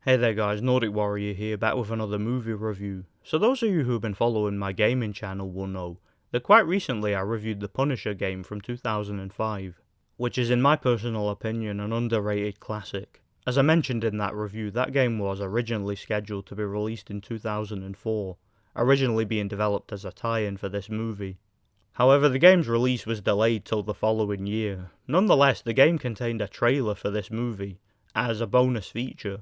Hey there guys, Nordic Warrior here, back with another movie review. So those of you who have been following my gaming channel will know that quite recently I reviewed the Punisher game from 2005, which is in my personal opinion an underrated classic. As I mentioned in that review, that game was originally scheduled to be released in 2004, originally being developed as a tie-in for this movie. However, the game's release was delayed till the following year. Nonetheless, the game contained a trailer for this movie, as a bonus feature.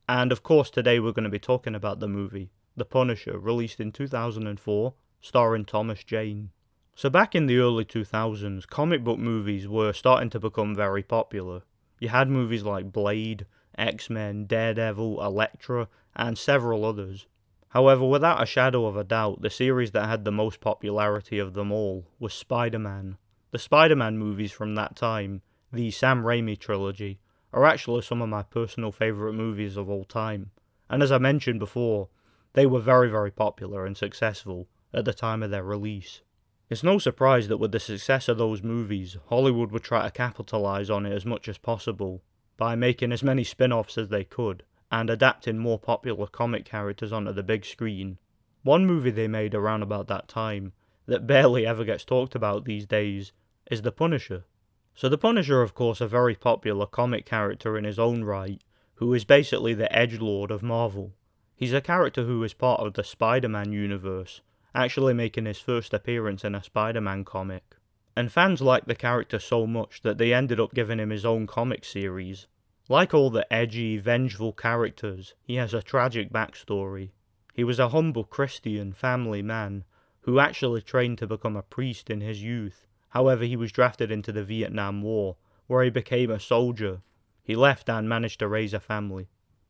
And of course today we're going to be talking about the movie, The Punisher, released in 2004, starring Thomas Jane. So back in the early 2000s, comic book movies were starting to become very popular. You had movies like Blade, X-Men, Daredevil, Elektra, and several others. However, without a shadow of a doubt, the series that had the most popularity of them all was Spider-Man. The Spider-Man movies from that time, the Sam Raimi trilogy, are actually some of my personal favourite movies of all time, and as I mentioned before, they were very popular and successful at the time of their release. It's no surprise that with the success of those movies, Hollywood would try to capitalise on it as much as possible, by making as many spin-offs as they could, and adapting more popular comic characters onto the big screen. One movie they made around about that time, that barely ever gets talked about these days, is The Punisher. So the Punisher, of course, a very popular comic character in his own right, who is basically the edgelord of Marvel. He's a character who is part of the Spider-Man universe, actually making his first appearance in a Spider-Man comic. And fans liked the character so much that they ended up giving him his own comic series. Like all the edgy, vengeful characters, he has a tragic backstory. He was a humble Christian family man, who actually trained to become a priest in his youth. However, he was drafted into the Vietnam War, where he became a soldier. He left and managed to raise a family.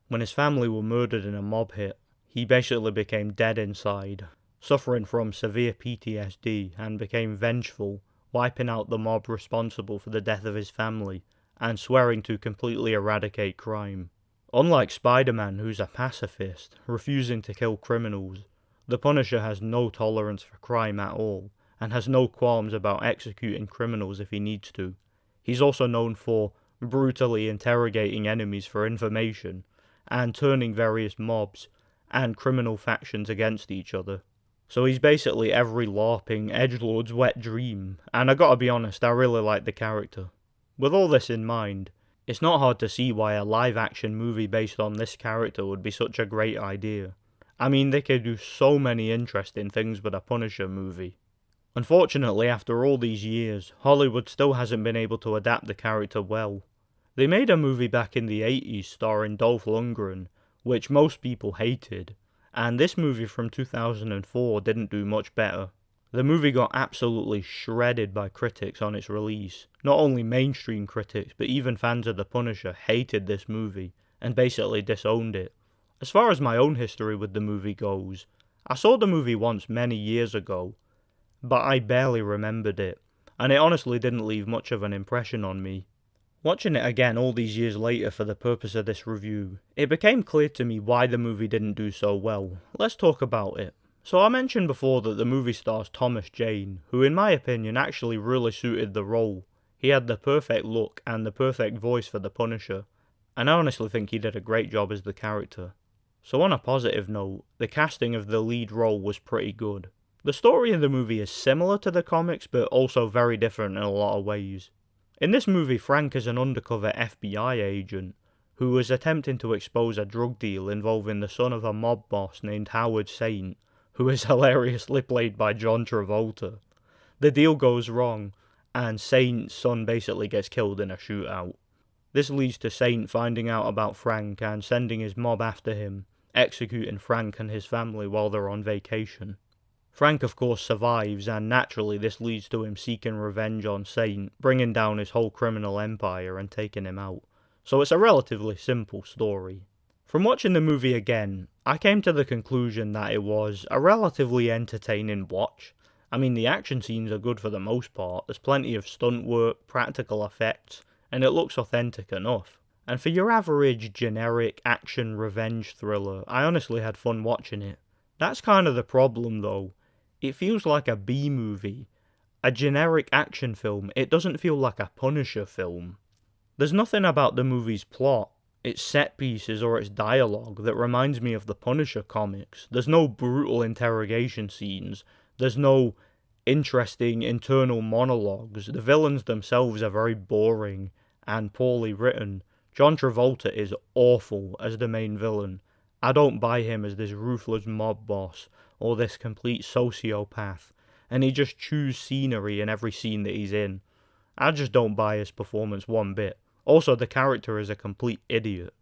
When his family were murdered in a mob hit, he basically became dead inside, suffering from severe PTSD, and became vengeful, wiping out the mob responsible for the death of his family, and swearing to completely eradicate crime. Unlike Spider-Man, who's a pacifist, refusing to kill criminals, the Punisher has no tolerance for crime at all, and has no qualms about executing criminals if he needs to. He's also known for brutally interrogating enemies for information, and turning various mobs and criminal factions against each other. So he's basically every LARPing edgelord's wet dream, and I gotta be honest, I really like the character. With all this in mind, it's not hard to see why a live-action movie based on this character would be such a great idea. I mean, they could do so many interesting things with a Punisher movie. Unfortunately, after all these years, Hollywood still hasn't been able to adapt the character well. They made a movie back in the 80s starring Dolph Lundgren, which most people hated, and this movie from 2004 didn't do much better. The movie got absolutely shredded by critics on its release. Not only mainstream critics, but even fans of The Punisher hated this movie, and basically disowned it. As far as my own history with the movie goes, I saw the movie once many years ago, but I barely remembered it, and it honestly didn't leave much of an impression on me. Watching it again all these years later for the purpose of this review, it became clear to me why the movie didn't do so well. Let's talk about it. So I mentioned before that the movie stars Thomas Jane, who in my opinion actually really suited the role. He had the perfect look and the perfect voice for the Punisher, and I honestly think he did a great job as the character. So on a positive note, the casting of the lead role was pretty good. The story in the movie is similar to the comics, but also very different in a lot of ways. In this movie, Frank is an undercover FBI agent who is attempting to expose a drug deal involving the son of a mob boss named Howard Saint, who is hilariously played by John Travolta. The deal goes wrong, and Saint's son basically gets killed in a shootout. This leads to Saint finding out about Frank and sending his mob after him, executing Frank and his family while they're on vacation. Frank of course survives, and naturally this leads to him seeking revenge on Saint, bringing down his whole criminal empire and taking him out. So it's a relatively simple story. From watching the movie again, I came to the conclusion that it was a relatively entertaining watch. I mean, the action scenes are good for the most part, there's plenty of stunt work, practical effects, and it looks authentic enough. And for your average generic action revenge thriller, I honestly had fun watching it. That's kind of the problem though. It feels like a B-movie. A generic action film, it doesn't feel like a Punisher film. There's nothing about the movie's plot, its set pieces or its dialogue that reminds me of the Punisher comics. There's no brutal interrogation scenes, there's no interesting internal monologues. The villains themselves are very boring and poorly written. John Travolta is awful as the main villain. I don't buy him as this ruthless mob boss or this complete sociopath, and he just chews scenery in every scene that he's in. I just don't buy his performance one bit. Also, the character is a complete idiot.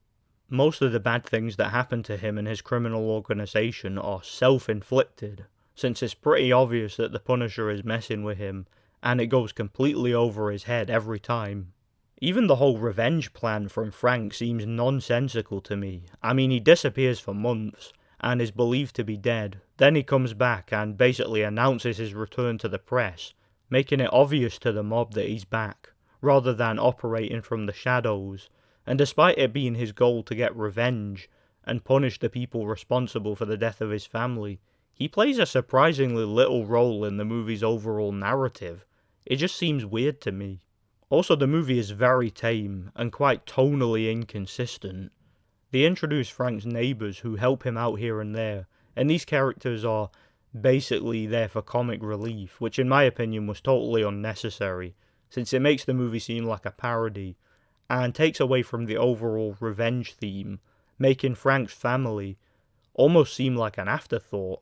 Most of the bad things that happen to him and his criminal organization are self-inflicted, since it's pretty obvious that the Punisher is messing with him, and it goes completely over his head every time. Even the whole revenge plan from Frank seems nonsensical to me. I mean, he disappears for months, and is believed to be dead. Then he comes back and basically announces his return to the press, making it obvious to the mob that he's back, rather than operating from the shadows. And despite it being his goal to get revenge and punish the people responsible for the death of his family, he plays a surprisingly little role in the movie's overall narrative. It just seems weird to me. Also, the movie is very tame and quite tonally inconsistent. They introduce Frank's neighbours who help him out here and there, and these characters are basically there for comic relief, which in my opinion was totally unnecessary, since it makes the movie seem like a parody, and takes away from the overall revenge theme, making Frank's family almost seem like an afterthought.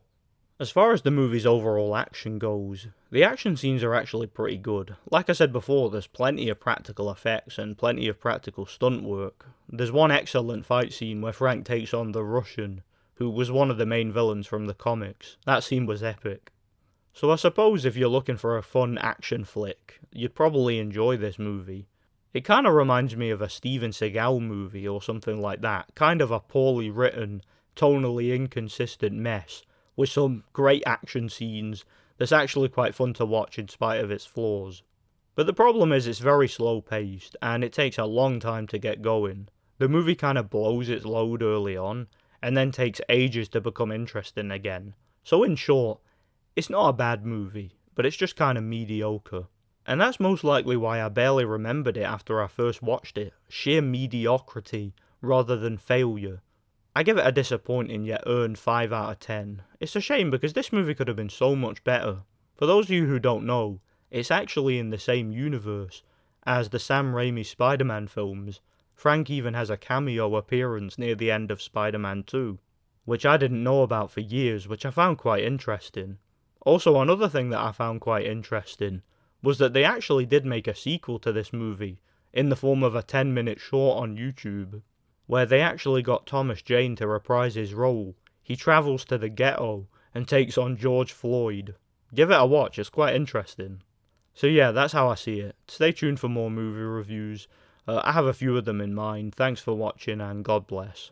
As far as the movie's overall action goes, the action scenes are actually pretty good. Like I said before, there's plenty of practical effects and plenty of practical stunt work. There's one excellent fight scene where Frank takes on the Russian, who was one of the main villains from the comics. That scene was epic. So I suppose if you're looking for a fun action flick, you'd probably enjoy this movie. It kind of reminds me of a Steven Seagal movie or something like that. Kind of a poorly written, tonally inconsistent mess, with some great action scenes that's actually quite fun to watch in spite of its flaws. But the problem is it's very slow paced, and it takes a long time to get going. The movie kind of blows its load early on, and then takes ages to become interesting again. So in short, it's not a bad movie, but it's just kind of mediocre. And that's most likely why I barely remembered it after I first watched it. Sheer mediocrity rather than failure. I give it a disappointing yet earned 5 out of 10. It's a shame because this movie could have been so much better. For those of you who don't know, it's actually in the same universe as the Sam Raimi Spider-Man films. Frank even has a cameo appearance near the end of Spider-Man 2, which I didn't know about for years, which I found quite interesting. Also, another thing that I found quite interesting was that they actually did make a sequel to this movie in the form of a 10-minute short on YouTube, where they actually got Thomas Jane to reprise his role. He travels to the ghetto and takes on George Floyd. Give it a watch, it's quite interesting. So yeah, that's how I see it. Stay tuned for more movie reviews. I have a few of them in mind. Thanks for watching and God bless.